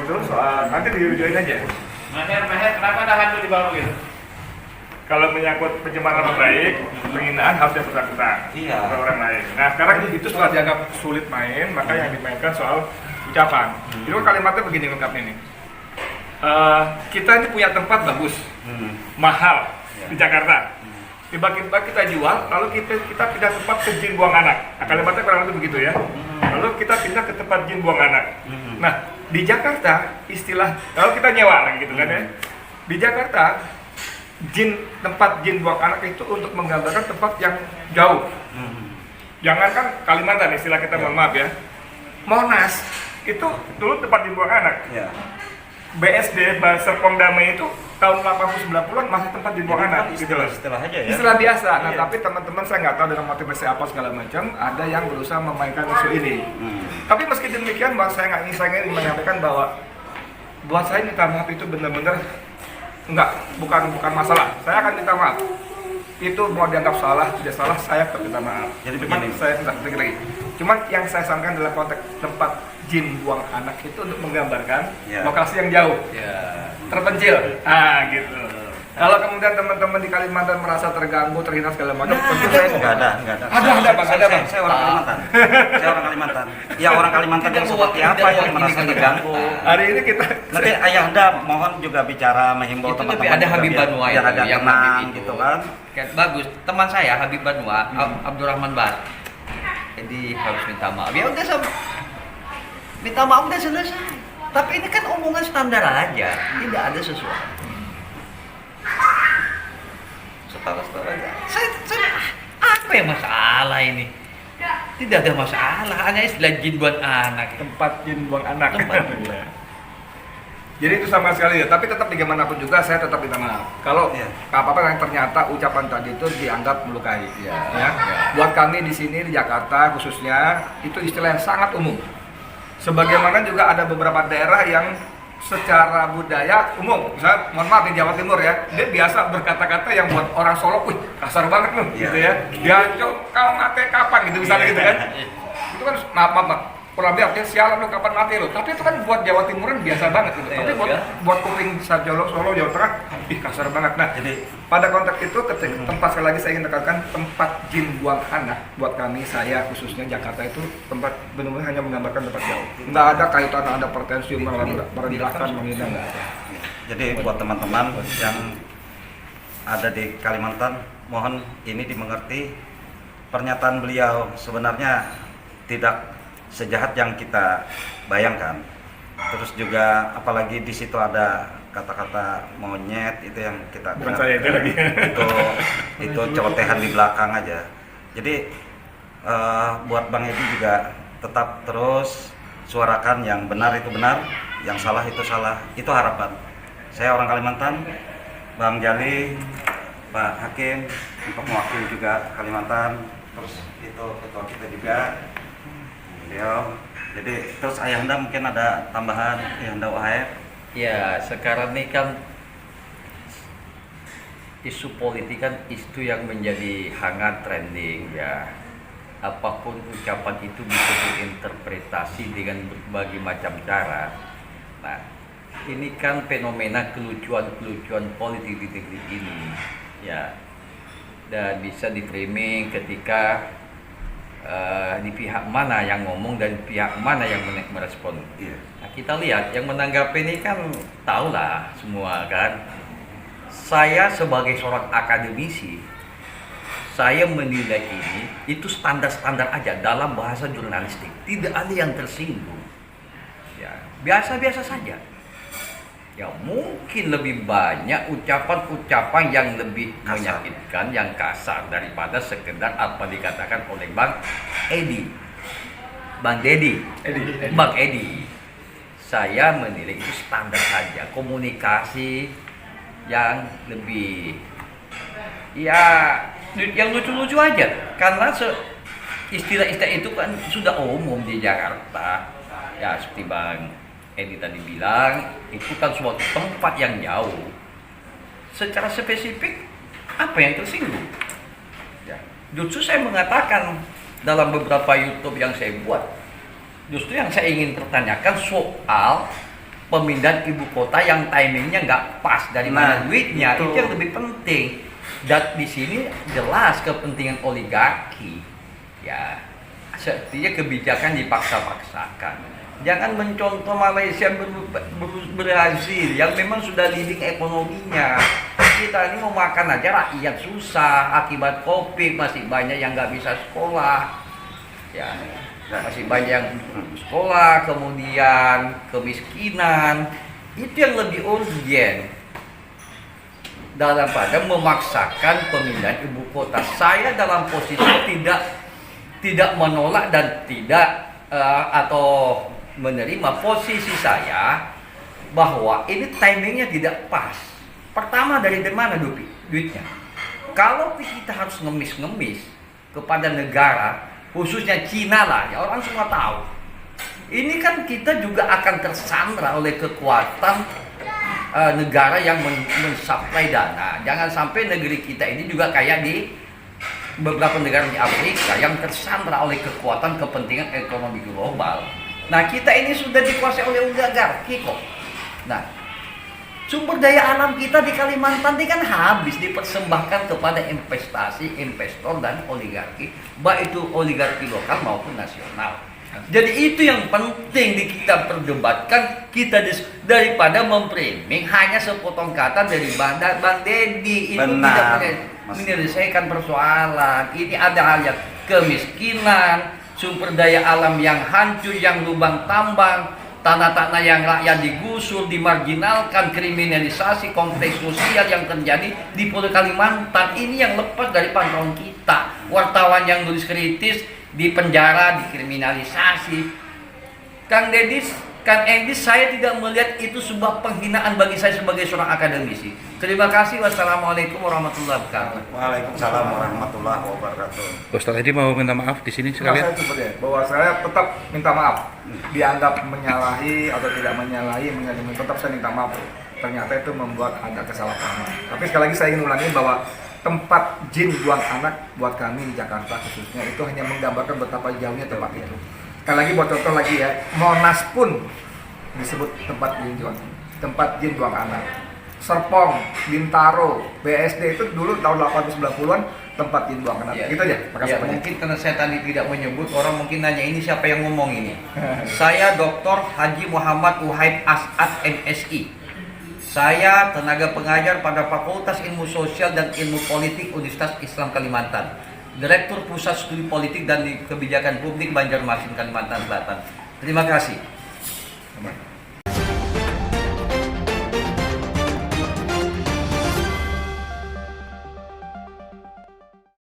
itu soal nanti di-videoin aja. Maher, kenapa ada hantu di bawah gitu? Kalau menyangkut pencemaran nama baik, penghinaan harus yang bersangkutan Iya. ke orang lain. Nah sekarang itu setelah dianggap sulit main, maka yang dimainkan soal ucapan. Itu kalimatnya begini lengkapnya nih. Kita ini punya tempat bagus, mahal di Jakarta. Tiba-tiba kita jual, lalu kita pindah tempat ke jin buang anak. Nah, kalimatnya kurang lebih begitu ya. Lalu kita pindah ke tempat jin buang anak. Nah di Jakarta istilah, kalau kita nyewa lagi gitu kan ya. Di Jakarta tempat jin buang anak itu untuk menggambarkan tempat yang jauh. Jangankan Kalimantan, istilah kita mohon maaf ya. Monas itu dulu tempat jin buang anak. Ya. BSD Serpong Damai itu tahun 80-90-an masih tempat jin buang anak gitu loh. Istilah aja ya. Istilah biasa. Nah, Iya. tapi teman-teman saya nggak tahu dengan motivasi apa segala macam, ada yang berusaha memainkan isu ini. Tapi meski demikian, bahwa saya ingin menyampaikan bahwa buat saya minta maaf itu benar-benar bukan masalah. Saya akan minta maaf. Itu mau dianggap salah, tidak salah, saya tetap minta maaf. Jadi Cuman begini. saya tidak pikir lagi. Cuman yang saya sampaikan dalam konteks tempat jin buang anak itu untuk menggambarkan Ya. lokasi yang jauh, Ya. terpencil. Gitu. Kalau kemudian teman-teman di Kalimantan merasa terganggu, terhina segala macam, tentu saya Enggak ada. Ada, Bang, ada, Bang. Saya orang Kalimantan. Saya orang Kalimantan. Ya orang Kalimantan yang seperti apa yang merasa terganggu. Hari ini kita Nanti Ayahanda mohon juga bicara menghimbau Itu teman-teman. lebih ada juga Habib biar- Banua biar itu, agak yang tenang Habib itu. gitu kan. Bagus, teman saya Habib Banua, Abdurrahman Bar. Jadi harus minta maaf. Ya udah minta maaf udah selesai. Tapi ini kan omongan standar aja, tidak ada sesuatu. Setara-setara aja. Saya apa yang masalah ini? Tidak ada masalah, hanya istilah jin buat anak. tempat jin buang anak. Tempat. Iya. Jadi itu sama sekali ya, tapi tetap bagaimanapun juga saya tetap minta maaf. Kalau Iya. apa-apa yang ternyata ucapan tadi itu dianggap melukai, Iya. ya. Buat kami di sini di Jakarta khususnya itu istilah yang sangat umum. Sebagaimana juga ada beberapa daerah yang secara budaya umum, misalnya mohon maaf di Jawa Timur ya, dia biasa berkata-kata yang buat orang Solo, wih kasar banget loh, Iya. gitu ya. Dia kau mati kapan gitu misalnya gitu kan. Itu kan maaf. Kurang lebih artinya sialan lo kapan mati lo. Tapi itu kan buat Jawa Timuran biasa banget gitu. Tapi buat kuping Solo, Jawa Tengah, ih kasar banget. Nah, Jadi pada konteks itu ketika tempat sekali lagi saya ingin tekankan tempat jin buang anak buat kami saya khususnya Jakarta itu tempat benar-benar hanya menggambarkan tempat jauh. Nggak ada kaitan ada pretensi merendahkan menghina nggak ada. Jadi buat teman-teman yang ada di Kalimantan, mohon ini dimengerti, pernyataan beliau sebenarnya tidak sejahat yang kita bayangkan. Terus juga apalagi di situ ada kata-kata monyet, itu yang kita Bukan dengar. saya itu lagi. itu celotehan di belakang aja. Jadi buat Bang Edi juga tetap terus suarakan yang benar itu benar, yang salah itu salah. Itu harapan. Saya orang Kalimantan, Bang Jali, Pak Hakim, untuk mewakili juga Kalimantan. Terus itu ketua kita juga, beliau. Jadi terus Ayahanda mungkin ada tambahan, Ayahanda Wahid. Ya, sekarang ini kan isu politik kan isu yang menjadi hangat trending ya. Apapun ucapan itu bisa diinterpretasi dengan berbagai macam cara. Nah, ini kan fenomena kelucuan-kelucuan politik di negeri ini ya. Dan bisa di-framing ketika di pihak mana yang ngomong dan pihak mana yang merespon. Iya. Nah, kita lihat yang menanggapi ini kan tahulah semua kan. Saya sebagai seorang akademisi, saya menilai ini itu standar-standar aja dalam bahasa jurnalistik. Tidak ada yang tersinggung. Ya, biasa-biasa saja. Ya, mungkin lebih banyak ucapan-ucapan yang lebih Kasar. menyakitkan, yang kasar daripada sekedar apa dikatakan oleh Bang Edi. Bang Dedi. Bang Edi. Saya menilai itu standar saja, komunikasi yang lebih ya yang lucu-lucu aja, karena istilah-istilah itu kan sudah umum di Jakarta ya, seperti Bang Edi tadi bilang, itu kan suatu tempat yang jauh. Secara spesifik apa yang tersinggung ya, justru saya mengatakan dalam beberapa YouTube yang saya buat, justru yang saya ingin pertanyakan soal pemindahan ibu kota yang timingnya nggak pas dari mana Nah, duitnya itu. itu yang lebih penting. Dan di sini jelas kepentingan oligarki, ya sepertinya kebijakan dipaksa-paksakan. Jangan mencontoh Malaysia berhasil yang memang sudah leading ekonominya. Kita ini mau makan aja rakyat susah akibat COVID, masih banyak yang nggak bisa sekolah, ya masih banyak yang sekolah, kemudian kemiskinan. Itu yang lebih urgent daripada memaksakan pemindahan ibu kota. Saya dalam posisi tidak menolak dan tidak atau menerima posisi saya bahwa ini timingnya tidak pas. Pertama dari mana duitnya? Kalau kita harus ngemis-ngemis kepada negara, khususnya Cina lah, ya orang semua tahu. Ini kan kita juga akan tersandra oleh kekuatan negara yang mensuplai dana. Jangan sampai negeri kita ini juga kayak di beberapa negara di Afrika yang tersandra oleh kekuatan kepentingan ekonomi global. Nah, kita ini sudah dikuasai oleh oligarki kok. Nah, sumber daya alam kita di Kalimantan ini kan habis dipersembahkan kepada investasi, investor dan oligarki, baik itu oligarki lokal maupun nasional. Jadi itu yang penting kita perdebatkan, daripada memframing hanya sepotong kata dari Bang Deddy. Itu Benar, tidak Mas. menyelesaikan persoalan. Ini ada hal yang kemiskinan, sumber daya alam yang hancur, yang lubang tambang, tanah-tanah yang rakyat digusur, dimarginalkan, kriminalisasi, konflik sosial yang terjadi di Pulau Kalimantan. Ini yang lepas dari pantauan kita. Wartawan yang nulis kritis di penjara, dikriminalisasi. Kang Edi, saya tidak melihat itu sebuah penghinaan bagi saya sebagai seorang akademisi. Terima kasih. Wassalamualaikum warahmatullahi wabarakatuh. Waalaikumsalam warahmatullahi wabarakatuh. Ustaz Edi mau minta maaf di sini Enggak, sekalian. saya seperti bahwa saya tetap minta maaf. Dianggap menyalahi atau tidak menyalahi, tetap saya minta maaf. Ternyata itu membuat ada kesalahpahaman. Tapi sekali lagi saya ingin ulangi bahwa tempat jin buang anak buat kami di Jakarta khususnya itu hanya menggambarkan betapa jauhnya tempat itu. Sekali lagi buat contoh lagi ya, Monas pun disebut tempat jin buang anak. Serpong, Bintaro, BSD itu dulu tahun 80-90-an tempat jin buang anak. Gitu aja. Makasih Ya, banyak. mungkin karena saya tadi tidak menyebut, orang mungkin nanya ini siapa yang ngomong ini. Saya Dr. Haji Muhammad Wahid As'ad MSI. Saya tenaga pengajar pada Fakultas Ilmu Sosial dan Ilmu Politik Universitas Islam Kalimantan, Direktur Pusat Studi Politik dan Kebijakan Publik Banjarmasin Kalimantan Selatan. Terima kasih.